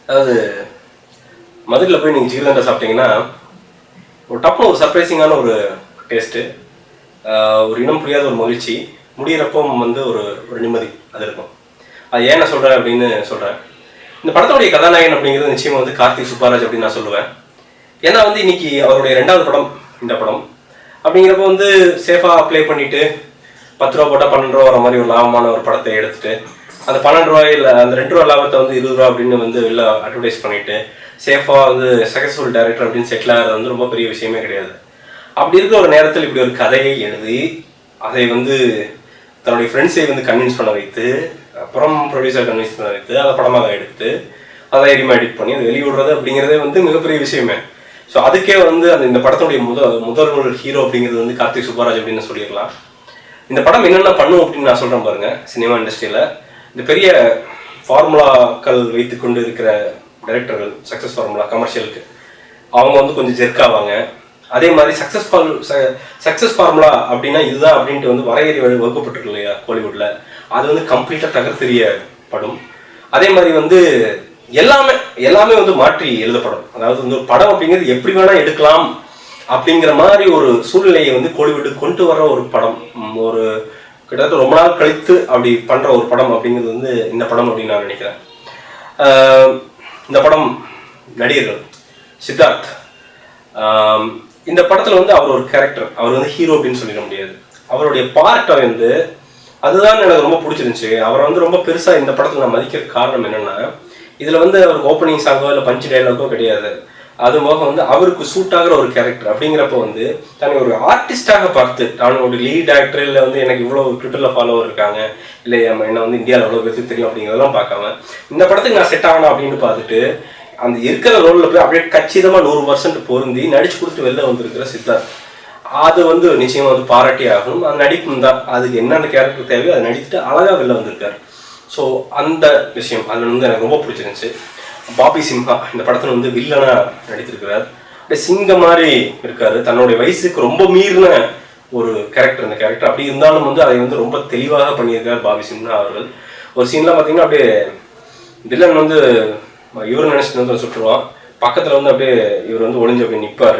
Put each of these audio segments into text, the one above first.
அதாவது மதுரையில் போய் நீங்கள் ஜீரதண்டை சாப்பிட்டீங்கன்னா ஒரு டப்புன்னு ஒரு சர்ப்ரைசிங்கான ஒரு டேஸ்ட்டு, ஒரு இனம் புரியாத ஒரு மகிழ்ச்சி, முடிகிறப்போ வந்து ஒரு ஒரு நிம்மதி அது இருக்கும். அது ஏன் நான் சொல்கிறேன் அப்படின்னு சொல்கிறேன். இந்த படத்துடைய கதாநாயகன் அப்படிங்கிறது நிச்சயமாக வந்து கார்த்திக் சுப்பராஜ் அப்படின்னு நான் சொல்லுவேன். ஏன்னா வந்து இன்னைக்கு அவருடைய 2வது படம் இந்த படம் அப்படிங்கிறப்ப வந்து சேஃபாக அப்ளை பண்ணிட்டு 10 ரூபா போட்டால் 12 ரூபா வர மாதிரி ஒரு லாபமான ஒரு படத்தை எடுத்துட்டு அந்த 12 ரூபாயில் அந்த 2 ரூபா லாபத்தை வந்து 20 ரூபா அப்படின்னு வந்து வெளில அட்வர்டைஸ் பண்ணிட்டு சேஃபாக வந்து சக்ஸஸ்ஃபுல் டைரக்டர் அப்படின்னு செட்டில் ஆகிறது வந்து ரொம்ப பெரிய விஷயமே கிடையாது. அப்படி இருக்கிற ஒரு நேரத்தில் இப்படி ஒரு கதையை எழுதி அதை வந்து தன்னுடைய ஃப்ரெண்ட்ஸை வந்து கன்வின்ஸ் பண்ண வைத்து அப்புறம் ப்ரொடியூசர் கன்வின்ஸ் பண்ண வைத்து அதை படமாக எடுத்து அதை எடிட் பண்ணி அதை வெளியிடுறது அப்படிங்கிறதே வந்து மிகப்பெரிய விஷயமே. ஸோ அதுக்கே வந்து அந்த இந்த படத்துடைய முதல் ஹீரோ அப்படிங்கிறது வந்து கார்த்திக் சுப்பராஜ் அப்படின்னு சொல்லிடலாம். இந்த படம் என்னென்ன பண்ணும் அப்படின்னு நான் சொல்கிறேன் பாருங்க. சினிமா இண்டஸ்ட்ரியில் இந்த பெரிய ஃபார்முலாக்கள் வைத்து கொண்டு இருக்கிற டைரக்டர்கள், சக்ஸஸ் ஃபார்முலா கமர்ஷியலுக்கு அவங்க வந்து கொஞ்சம் ஜெர்க்காவாங்க. அதே மாதிரி சக்ஸஸ் ஃபார்முலா அப்படின்னா இதுதான் அப்படின்ட்டு வந்து வரையறை வகுக்கப்பட்டிருக்கு இல்லையா கோலிவுட்ல, அது வந்து கம்ப்ளீட்டாக தகர்த்தெறிய படம். அதே மாதிரி வந்து எல்லாமே வந்து மாற்றி எழுதப்படும். அதாவது வந்து ஒரு படம் அப்படிங்கிறது எப்படி வேணா எடுக்கலாம் அப்படிங்கிற மாதிரி ஒரு சூழ்நிலையை வந்து கோலிவுட் கொண்டு வர்ற ஒரு படம். ஒரு கிட்டத்தட்ட ரொம்ப நாள் கழித்து அப்படி பண்ற ஒரு படம் அப்படிங்கிறது வந்து இந்த படம் அப்படின்னு நான் நினைக்கிறேன். இந்த படம் நடிகர்கள் சித்தார்த், இந்த படத்துல வந்து அவர் ஒரு கேரக்டர், அவர் வந்து ஹீரோ அப்படின்னு சொல்லிட முடியாது. அவருடைய பார்ட்டை வந்து அதுதான் எனக்கு ரொம்ப பிடிச்சிருந்துச்சு. அவரை வந்து ரொம்ப பெருசா இந்த படத்துல நான் மதிக்கிற காரணம் என்னன்னா, இதுல வந்து அவருக்கு ஓப்பனிங் சாங்கோ இல்லை பஞ்ச் டைலாகோ கிடையாது. அது போக வந்து அவருக்கு சூட் ஆகிற ஒரு கேரக்டர் அப்படிங்கிறப்ப வந்து தன்னை ஒரு ஆர்டிஸ்டாக பார்த்து, நான் ஒரு லீட் ஆக்டர் இல்லை வந்து எனக்கு இவ்வளோ ட்விட்டரில் ஃபாலோவர் இருக்காங்க, இல்லை என்ன வந்து இந்தியாவில் எவ்வளோ பேருக்கு தெரியும் அப்படிங்கிறதெல்லாம் பார்க்காம இந்த படத்துக்கு நான் செட் ஆகணும் அப்படின்னு பார்த்துட்டு அந்த இருக்கிற ரோலில் போய் அப்படியே கச்சிதமாக 100% பொருந்தி நடிச்சு கொடுத்து வெளில வந்திருக்கிற சித்தார்த், அது வந்து நிச்சயமாக வந்து பாராட்டி ஆகணும். அந்த நடிப்பும் தான், அதுக்கு என்னென்ன கேரக்டர் தேவையோ அதை நடிச்சுட்டு அழகாக வெளில வந்திருக்காரு. ஸோ அந்த விஷயம் அதில் வந்து எனக்கு ரொம்ப பிடிச்சிருந்துச்சு. பாபி சிம்ஹா இந்த படத்தில் வந்து வில்லனா நடித்திருக்கிறார். அப்படியே சிங்கம் மாதிரி இருக்காரு. தன்னுடைய வயசுக்கு ரொம்ப மீறின ஒரு கேரக்டர் இந்த கேரக்டர். அப்படி இருந்தாலும் வந்து அதை வந்து ரொம்ப தெளிவாக பண்ணியிருக்கார் பாபி சிம்ஹா அவர்கள். ஒரு சீன்லாம் பார்த்தீங்கன்னா அப்படியே வில்லன் வந்து இவர் நினைச்சிட்டு வந்து சுட்டுருவான், பக்கத்தில் வந்து அப்படியே இவர் வந்து ஒளிஞ்சு அப்படியே நிற்பார்.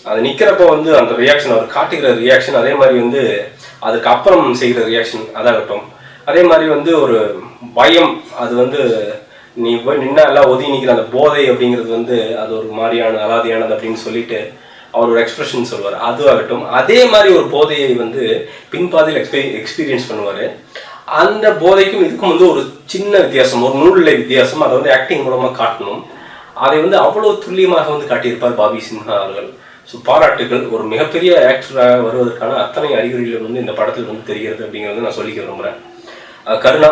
அது நிற்கிறப்ப வந்து அந்த ரியாக்ஷன், அவர் காட்டுகிற ரியாக்ஷன், அதே மாதிரி வந்து அதுக்கு அப்புறம் செய்கிற ரியாக்ஷன் அதாகட்டும், அதே மாதிரி வந்து ஒரு பயம், அது வந்து நீ போய் நின்னா எல்லாம் ஒதுங்கி நிற்கிற அந்த போதை அப்படிங்கிறது வந்து அது ஒரு மாதிரியான அலாதியானது அப்படின்னு சொல்லிட்டு அவர் ஒரு எக்ஸ்பிரஷன் சொல்லுவார், அதுவாகட்டும். அதே மாதிரி ஒரு போதையை வந்து பின்பாதையில் எக்ஸ்பீரியன்ஸ் பண்ணுவார். அந்த போதைக்கும் இதுக்கும் வந்து ஒரு சின்ன வித்தியாசம், ஒரு நூலில் வித்தியாசம், அதை வந்து ஆக்டிங் மூலமாக காட்டணும். அதை வந்து அவ்வளோ துல்லியமாக வந்து காட்டியிருப்பார் பாபி சிம்ஹா அவர்கள். ஸோ பாராட்டுகள். ஒரு மிகப்பெரிய ஆக்டராக வருவதற்கான அத்தனை அறிகுறிகள் வந்து இந்த படத்தில் வந்து தெரிகிறது அப்படிங்கிறது நான் சொல்லிக்க விரும்புகிறேன். கருணா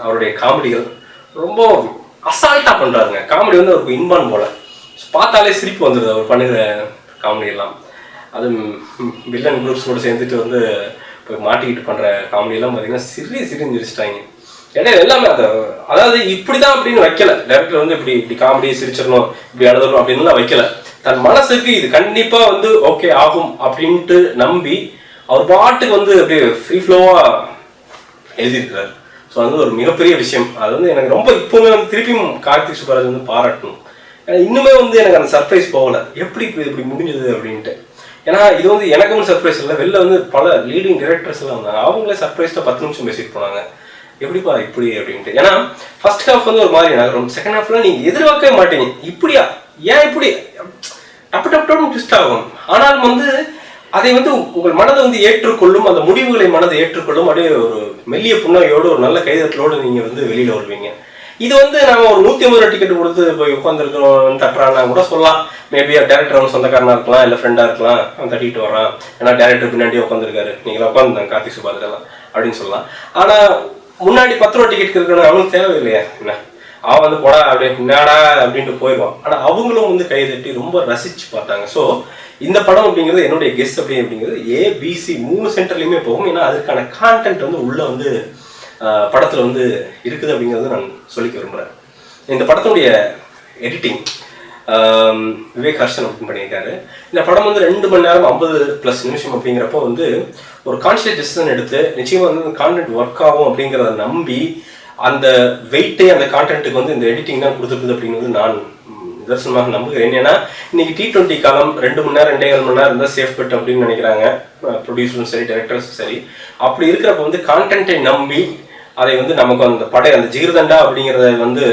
அவருடைய காமெடிகள் ரொம்ப அசால்ட்டாக பண்ணுறாருங்க. காமெடி வந்து அவருக்கு இன்பான் போல, பார்த்தாலே சிரிப்பு வந்துடுது அவர் பண்ணுகிற காமெடி எல்லாம். அது வில்லன் குரூப்ஸோடு சேர்ந்துட்டு வந்து போய் மாட்டிக்கிட்டு பண்ணுற காமெடியெல்லாம் பார்த்தீங்கன்னா சிரிச்சிட்டாங்க. இடையில எல்லாமே அதாவது இப்படிதான் அப்படின்னு வைக்கல டேரக்டர் வந்து இப்படி காமெடி சிரிச்சிடணும், இப்படி அழுதணும் அப்படின்லாம் வைக்கல. தன் மனசுக்கு இது கண்டிப்பா வந்து ஓகே ஆகும் அப்படின்ட்டு நம்பி அவர் பாட்டுக்கு வந்து அப்படியே ஃப்ரீ ஃப்ளோவா எழுதியிருக்கிறார். ஸோ அது வந்து ஒரு மிகப்பெரிய விஷயம். அது வந்து எனக்கு ரொம்ப இப்போவுமே வந்து திருப்பியும் கார்த்திக் சுப்பராஜ் வந்து பாராட்டணும். இன்னுமே வந்து எனக்கு அந்த சர்ப்ரைஸ் போகல, எப்படி இப்படி முடிஞ்சது அப்படின்ட்டு. ஏன்னா இது வந்து எனக்கு வந்து சர்ப்ரைஸ் இல்லை, வெளில வந்து பல லீடிங் டைரக்டர்ஸ் எல்லாம் வந்தாங்க, அவங்களே சர்ப்ரைஸ்டாக 10 நிமிஷம் பேசிட்டு போனாங்க, எப்படிப்பா இப்படி அப்படின்ட்டு. ஏன்னா ஃபர்ஸ்ட் ஹாஃப் வந்து ஒரு மாதிரி நகரும், செகண்ட் ஹாஃப்ல நீங்க எதிர்பார்க்கவே மாட்டீங்க, இப்படியா ஏன் இப்படி டப்பு ட்விஸ்ட் ஆகும். ஆனால் வந்து அதை வந்து உங்கள் மனதை வந்து ஏற்றுக்கொள்ளும், அந்த முடிவுகளை மனதை ஏற்றுக்கொள்ளும். அப்படியே ஒரு மெல்லிய புன்னகையோடு ஒரு நல்ல கைதட்டலோடு நீங்க வந்து வெளியில வருவீங்க. இது வந்து நாம ஒரு 150 ரூபா டிக்கெட் கொடுத்து போய் உட்காந்துருக்கிறோம் தட்டுறான்னா கூட சொல்லலாம், மேபி டேரக்டர் அவன் சொந்தக்காரனா இருக்கலாம், இல்லை ஃப்ரெண்டா இருக்கலாம், அவன் தட்டிட்டு வரான், ஏன்னா டேரக்டர் பின்னாடியே உட்காந்துருக்காரு, நீங்களா உட்காந்துருந்தாங்க கார்த்திக் சுப்பராஜ் எல்லாம் அப்படின்னு சொல்லலாம். ஆனா முன்னாடி 10 ரூபா டிக்கெட் இருக்கணும் அவனுக்கு தேவையில்லையா, என்ன அவன் வந்து போடா அப்படியே என்னடா அப்படின்ட்டு போயிடுவான். ஆனா அவங்களும் வந்து கைதட்டி ரொம்ப ரசிச்சு பார்த்தாங்க. ஸோ இந்த படம் அப்படிங்கிறது என்னுடைய கெஸ் அப்படிங்கிறது ABC 3 சென்டர்லையுமே போகும். ஏன்னா அதுக்கான கான்டென்ட் வந்து உள்ள வந்து படத்துல வந்து இருக்குது அப்படிங்கிறது நான் சொல்லிக்க விரும்புறேன். இந்த படத்துடைய எடிட்டிங் விவேக் ஹர்ஷன் அப்படின்னு பண்ணியிருக்காரு. இந்த படம் வந்து 2 மணி நேரம் 50+ நிமிஷம் அப்படிங்கிறப்போ வந்து ஒரு கான்ஷியஸ் டெசிஷன் எடுத்து நிச்சயமா வந்து கான்டென்ட் ஒர்க் ஆகும் அப்படிங்கிறத நம்பி அந்த வெயிட்டே அந்த கான்டென்ட்டுக்கு வந்து இந்த எடிட்டிங் தான் கொடுத்துருக்குது அப்படின்னு வந்து நான் நிதர்சனமாக நம்புகிறேன். ஏன்னா இன்னைக்கு T20 காலம் 2 மணி நேரம் 2.5 மணி நேரம் இருந்தால் சேஃப் பெட் அப்படின்னு நினைக்கிறாங்க ப்ரொடியூசரும் சரி டைரக்டர்ஸும் சரி. அப்படி இருக்கிறப்ப வந்து கான்டென்ட்டை நம்பி அதை வந்து நமக்கு அந்த ஜிகிர்தண்டா அப்படிங்கிறத வந்து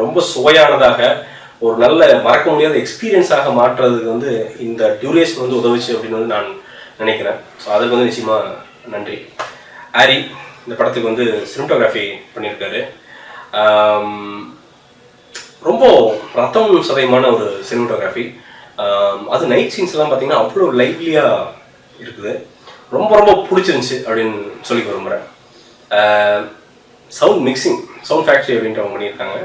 ரொம்ப சுவையானதாக ஒரு நல்ல மறக்க முடியாத எக்ஸ்பீரியன்ஸாக மாற்றுறதுக்கு வந்து இந்த டியூரேஷன் வந்து உதவுச்சு அப்படின்னு வந்து நான் நினைக்கிறேன். ஸோ அதுக்கு வந்து நிச்சயமாக நன்றி. ஆரி இந்த படத்துக்கு வந்து சினிமாட்டோகிராஃபி பண்ணியிருக்காரு. ரொம்ப ரத்தம் சதயமான ஒரு சினிமாட்டோகிராஃபி. அது நைட் சீன்ஸ்லாம் பார்த்தீங்கன்னா அவ்வளோ லைவ்லியாக இருக்குது. ரொம்ப ரொம்ப பிடிச்சிருந்துச்சி அப்படின்னு சொல்லி விரும்புகிறேன். சவுண்ட் மிக்சிங் சவுண்ட் ஃபேக்ட்ரி அப்படின்றவங்க பண்ணியிருக்காங்க.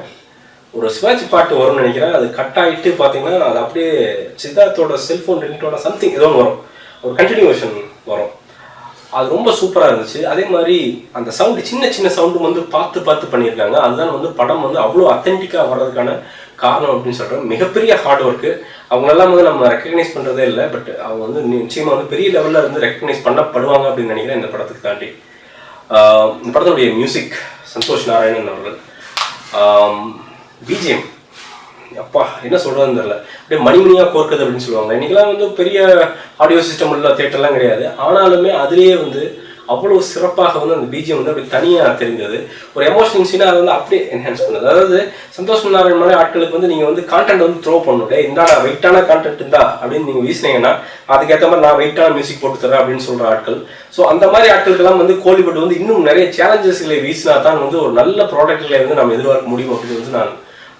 ஒரு சிவாஜி பாட்டு வரும்னு நினைக்கிறேன். அது கட் ஆகிட்டு பார்த்தீங்கன்னா அது அப்படியே சித்தார்த்தோட செல்ஃபோன் ரிங்டோட சம்திங் ஏதோ வரும், ஒரு கண்டினியூஷன் வரும். அது ரொம்ப சூப்பராக இருந்துச்சு. அதே மாதிரி அந்த சவுண்டு சின்ன சின்ன சவுண்டு வந்து பார்த்து பண்ணியிருக்காங்க. அதுதான் வந்து படம் வந்து அவ்வளோ அத்தென்டிக்காக வர்றதுக்கான காரணம் அப்படின்னு சொல்கிறேன். மிகப்பெரிய ஹார்ட் ஒர்க்கு. அவங்களெல்லாம் வந்து நம்ம ரெக்கக்னைஸ் பண்ணுறதே இல்லை. பட் அவங்க வந்து நிச்சயமாக வந்து பெரிய லெவலில் இருந்து ரெக்கக்னைஸ் பண்ணப்படுவாங்க அப்படின்னு நினைக்கிறேன் இந்த படத்துக்கு தாண்டி. இந்த படத்தினுடைய மியூசிக் சந்தோஷ் நாராயணன் அவர்கள். பிஜிஎம் அப்பா என்ன சொல்கிறதுன்னு தெரியல, அப்படியே மணிமணியாக கோர்க்குது அப்படின்னு சொல்லுவாங்க. இன்றைக்கெல்லாம் வந்து பெரிய ஆடியோ சிஸ்டம் உள்ள தேட்டர்லாம் கிடையாது. ஆனாலுமே அதுலேயே வந்து அவ்வளோ சிறப்பாக வந்து அந்த பிஜிஎம் வந்து அப்படி தனியாக தெரிஞ்சது. ஒரு எமோஷனல் சீனாக அதை வந்து அப்படியே என்ஹான்ஸ் பண்ணுது. அதாவது சந்தோஷ் நாராயண் மாதிரி ஆட்களுக்கு வந்து நீங்கள் வந்து கான்டென்ட் வந்து த்ரோ பண்ணணும். இந்தாடா வெயிட்டான கான்டென்ட் இருந்தா அப்படின்னு நீங்கள் வீசினீங்கன்னா அதுக்கேற்ற மாதிரி நான் வெயிட்டான மியூசிக் போட்டு தரேன் அப்படின்னு சொல்கிற ஆட்கள். ஸோ அந்த மாதிரி ஆட்களுக்கெல்லாம் வந்து கோலிவுட் வந்து இன்னும் நிறைய சேலஞ்சஸ்களை வீசினா தான் வந்து ஒரு நல்ல ப்ராடக்ட்களை வந்து நம்ம எதிர்பார்க்க முடியும் அப்படின்னு வந்து நான்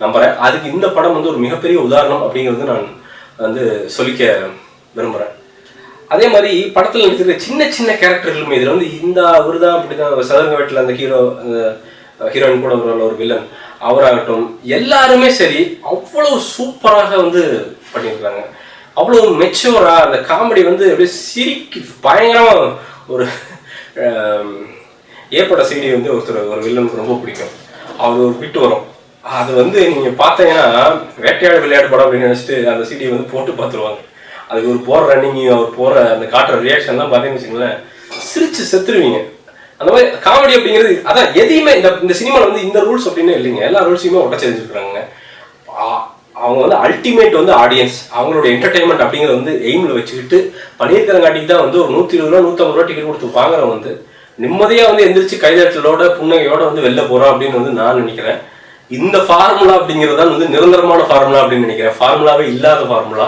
நம்புகிறேன். அதுக்கு இந்த படம் வந்து ஒரு மிகப்பெரிய உதாரணம் அப்படிங்கிறது நான் வந்து சொல்லிக்க விரும்புகிறேன். அதே மாதிரி படத்தில் நடிச்சிருக்க சின்ன சின்ன கேரக்டர்களுமே இதில் வந்து இந்த அவர் தான் அப்படி தான் சதுரங்க வீட்டில் அந்த ஹீரோயின் கூட ஒரு வில்லன் அவராகட்டும் எல்லாருமே சரி அவ்வளோ சூப்பராக வந்து பண்ணியிருக்காங்க. அவ்வளோ மெச்சூராக அந்த காமெடி வந்து அப்படியே பயங்கரமாக ஒரு ஏற்பட சீடி வந்து ஒரு வில்லனுக்கு ரொம்ப பிடிக்கும். அவர் ஒரு பிட்டு வரும். அது வந்து நீங்கள் பார்த்தீங்கன்னா வேட்டையாடு விளையாடு படம் அப்படின்னு நினச்சிட்டு அந்த சீடியை வந்து போட்டு பார்த்துருவாங்க. அதுக்கு ஒரு போகிற ரன்னிங் அவர் போகிற அந்த காட்டுற ரியாக்ஷன்லாம் பார்த்தீங்கன்னு வச்சுங்களேன் சிரிச்சு செத்துருவீங்க. அந்த மாதிரி காமெடி அப்படிங்கிறது அதான் எதையுமே இந்த சினிமாவில் வந்து இந்த ரூல்ஸ் அப்படின்னு இல்லைங்க. எல்லா ரூல்ஸையுமே ஒட்டச்சி செஞ்சுருக்குறாங்க. அவங்க வந்து அல்டிமேட் வந்து ஆடியன்ஸ் அவங்களோட என்டர்டைன்மெண்ட் அப்படிங்கிறத வந்து எய்மில் வச்சுக்கிட்டு பண்ணியிருக்கிறங்காட்டிக்கு தான் வந்து ஒரு 120 ரூபா 150 ரூபா டிக்கெட் கொடுத்து வாங்குறவங்க வந்து நிம்மதியாக வந்து எந்திரிச்சு கைதட்டலோட புன்னகையோட வந்து வெளில போகிறோம் அப்படின்னு வந்து நான் நினைக்கிறேன். இந்த ஃபார்முலா அப்படிங்கிறது தான் வந்து நிரந்தரமான ஃபார்முலா அப்படின்னு நினைக்கிறேன். ஃபார்முலாவே இல்லாத ஃபார்முலா.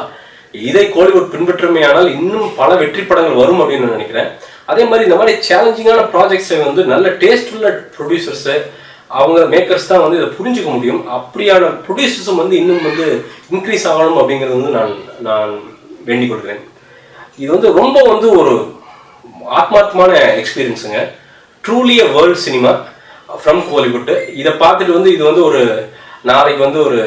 இதை கோலிவுட் பின்பற்றுமையானால் இன்னும் பல வெற்றி படங்கள் வரும் அப்படின்னு நான் நினைக்கிறேன். அதே மாதிரி இந்த மாதிரி சேலஞ்சிங்கான ப்ராஜெக்ட்ஸை வந்து நல்ல டேஸ்ட்ஃபுல்ல ப்ரொடியூசர்ஸு அவங்க மேக்கர்ஸ் தான் வந்து இதை புரிஞ்சுக்க முடியும். அப்படியான ப்ரொடியூசர்ஸும் வந்து இன்னும் வந்து இன்க்ரீஸ் ஆகணும் அப்படிங்கிறது வந்து நான் வேண்டிக் கொள்கிறேன். இது வந்து ரொம்ப வந்து ஒரு ஆத்மார்த்தமான எக்ஸ்பீரியன்ஸுங்க. Truly a world cinema from Kollywood. இதை பார்த்துட்டு வந்து இது வந்து ஒரு நாளைக்கு வந்து ஒரு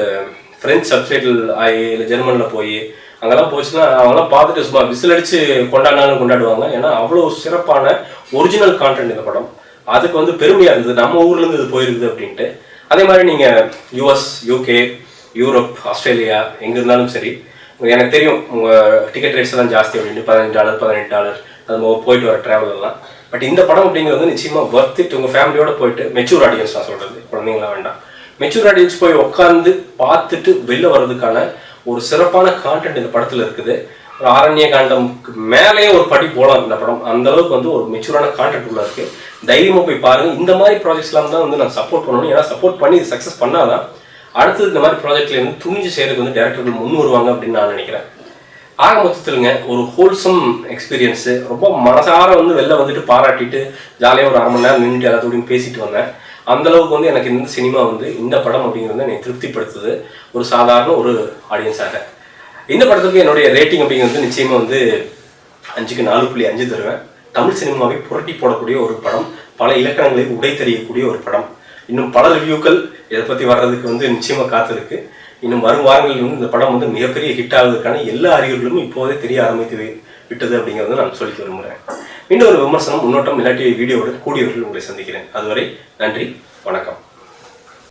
ஃப்ரெஞ்ச் சப்டைட்டில் ஆகி இல்லை ஜெர்மனில் போய் அங்கெல்லாம் போச்சுன்னா அவங்களாம் பார்த்துட்டு சும்மா விசில் அடித்து கொண்டாடினாலும் கொண்டாடுவாங்க. ஏன்னா அவ்வளோ சிறப்பான ஒரிஜினல் கான்டென்ட் இந்த படம். அதுக்கு வந்து பெருமையாக இருந்தது நம்ம ஊர்லேருந்து இது போயிருக்குது அப்படின்ட்டு. அதே மாதிரி நீங்கள் யூஎஸ், யூகே, யூரோப், ஆஸ்திரேலியா எங்கே இருந்தாலும் சரி எனக்கு தெரியும் உங்கள் டிக்கெட் ரேட்ஸ் எல்லாம் ஜாஸ்தி அப்படின்ட்டு $15 $18 அது போயிட்டு வர ட்ராவல் எல்லாம். பட் இந்த படம் அப்படிங்கிறது வந்து நிச்சயமாக ஒர்த் இட். உங்கள் ஃபேமிலியோட போயிட்டு மெச்சூர் ஆடியன்ஸ் நான் சொல்கிறது, குழந்தைங்களாம் வேண்டாம், மெச்சூர் ஆடியன்ஸ் போய் உட்காந்து பார்த்துட்டு வெளில வர்றதுக்கான ஒரு சிறப்பான கான்டென்ட் இந்த படத்தில் இருக்குது. ஒரு ஆரண்ய காண்டம்க்கு மேலேயே ஒரு படி போகலாம் இந்த படம். அந்த அளவுக்கு வந்து ஒரு மெச்சூரான கான்டென்ட் உள்ள இருக்குது. தைரியமாக போய் பாருங்கள். இந்த மாதிரி ப்ராஜெக்ட்ஸ்லாம் தான் வந்து நான் சப்போர்ட் பண்ணணும். ஏன்னா சப்போர்ட் பண்ணி இது சக்ஸஸ் பண்ணாதான் அடுத்தது இந்த மாதிரி ப்ராஜெக்ட்ல இருந்து துணிஞ்சு செய்யறதுக்கு வந்து டேரக்டர்கள் முன் வருவாங்க அப்படின்னு நான் நினைக்கிறேன். ஆக மொத்தத்திலுங்க ஒரு ஹோல்சம் எக்ஸ்பீரியன்ஸு. ரொம்ப மனசார வந்து வெளில வந்துட்டு பாராட்டிட்டு ஜாலியாக ஒரு 1/2 மணி நேரம் நின்றுட்டு எல்லாத்தோடையும் பேசிட்டு வந்தேன். அந்தளவுக்கு வந்து எனக்கு இந்த சினிமா வந்து இந்த படம் அப்படிங்கிறது என்னை திருப்திப்படுத்துது ஒரு சாதாரண ஒரு ஆடியன்ஸாக. இந்த படத்துக்கு என்னுடைய ரேட்டிங் அப்படிங்கிறது நிச்சயமாக வந்து 5க்கு 4.5 தருவேன். தமிழ் சினிமாவை புரட்டி போடக்கூடிய ஒரு படம், பல இலக்கணங்களை உடை தெரியக்கூடிய ஒரு படம். இன்னும் பல ரிவ்யூக்கள் இதை பற்றி வர்றதுக்கு வந்து நிச்சயமாக காத்திருக்கு. இன்னும் வரும் வாரங்களில் வந்து இந்த படம் வந்து மிகப்பெரிய ஹிட் ஆகுவதற்கான எல்லா அறிகுறிகளும் இப்போதே தெரிய ஆரம்பித்து விட்டது அப்படிங்கிறத நான் சொல்லிக்க விரும்புகிறேன். மீண்டும் ஒரு விமர்சனம், முன்னோட்டம் இல்லாட்டி வீடியோவுடன் கூடியவர்கள் உங்களை சந்திக்கிறேன். அதுவரை நன்றி, வணக்கம்.